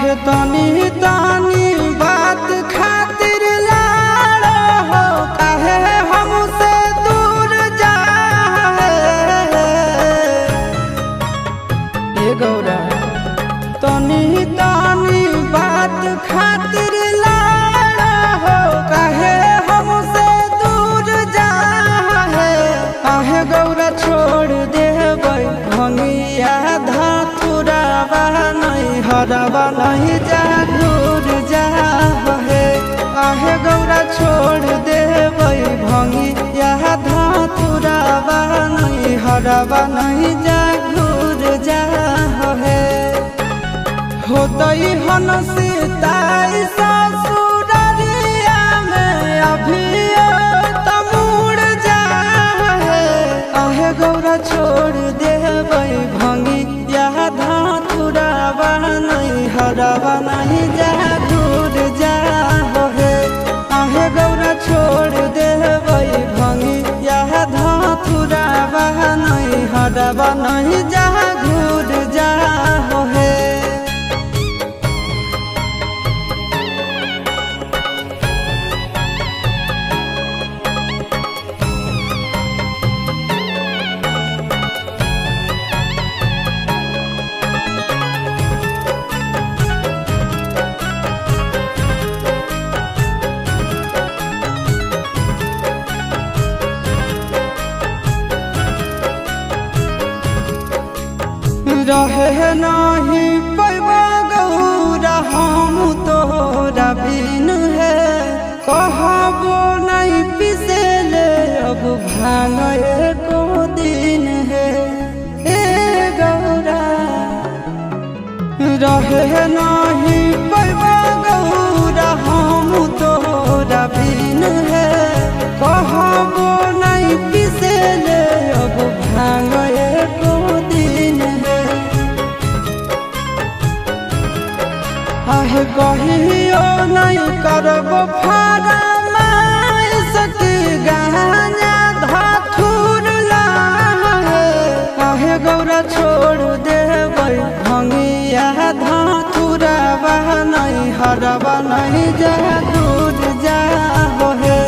काहे तनी तनी बात खातिर लाड़ हो, काहे हमसे दूर जाए ए गौरा। तनी तनी बात खातिर लाड़ हो, काहे हमसे दूर जाए। काहे गौरा छोड़ देबै भंगिया धतुरावा नहीं हरवा नहीं जा घूर जा हे। काहे गौरा छोड़ देबै भंगिया धतुरावा नहीं हरवा नहीं जा घूर जा हे। होतई हन सीताई ससुररिया में अभी तमुड़ जा हे। काहे गौरा छोड़ देबै भंगिया धतुरावा नहीं हरवा नहीं जा घूर जा हे। काहे गौरा छोड़ देबै भंगिया धतुरावा नहीं हरवा नहीं जा घूर जा हे। रहे नहीं पैबा गौरा हम तोरा बिन है। कहबो नहीं पिसे ले अब भांग एको दिन है ए गौरा। रहे नहीं पैबा गौरा हम तोरा बिन है। कहबो नहीं पिसे ले अब भांग एको दिन है। आहे कहियो नहीं करब फरमाइश की गाना धतुर लाहे। काहे गौरा छोड़ देबै भंगिया धतुरावा नहीं हरवा नहीं जा दूर जा हे।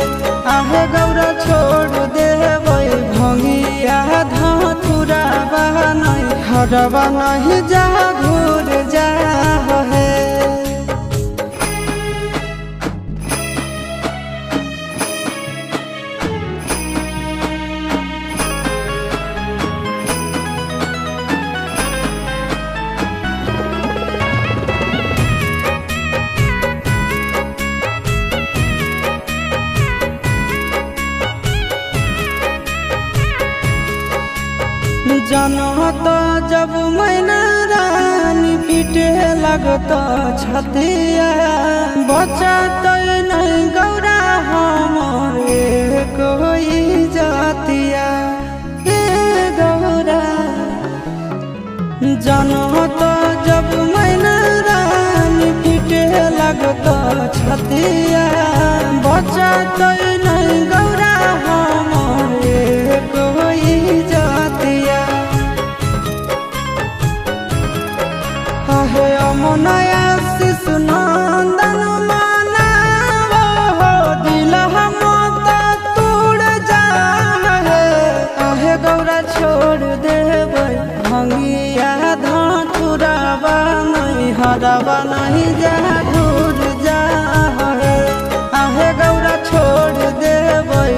आहे गौरा छोड़ देबै भंगिया धतुरावा नहीं हरवा नहीं जा घूर जा हे। जनत जब मैना रानी पीटे लगत छतिया। बचत नहीं गौरा हमारे कोई जातिया ए गौरा। जनत जब मैना रानी पीटे लगत छतिया। बचत नहीं गौरा हमारे कोई जातिया। हे अमनया शिशु नंदन मनावो हो, दिल हम तोड़ जा हे। काहे गौरा छोड़ देबै भंगिया धतुरावा नहीं हरवा नहीं जा घूर जा हे। काहे गौरा छोड़ देबै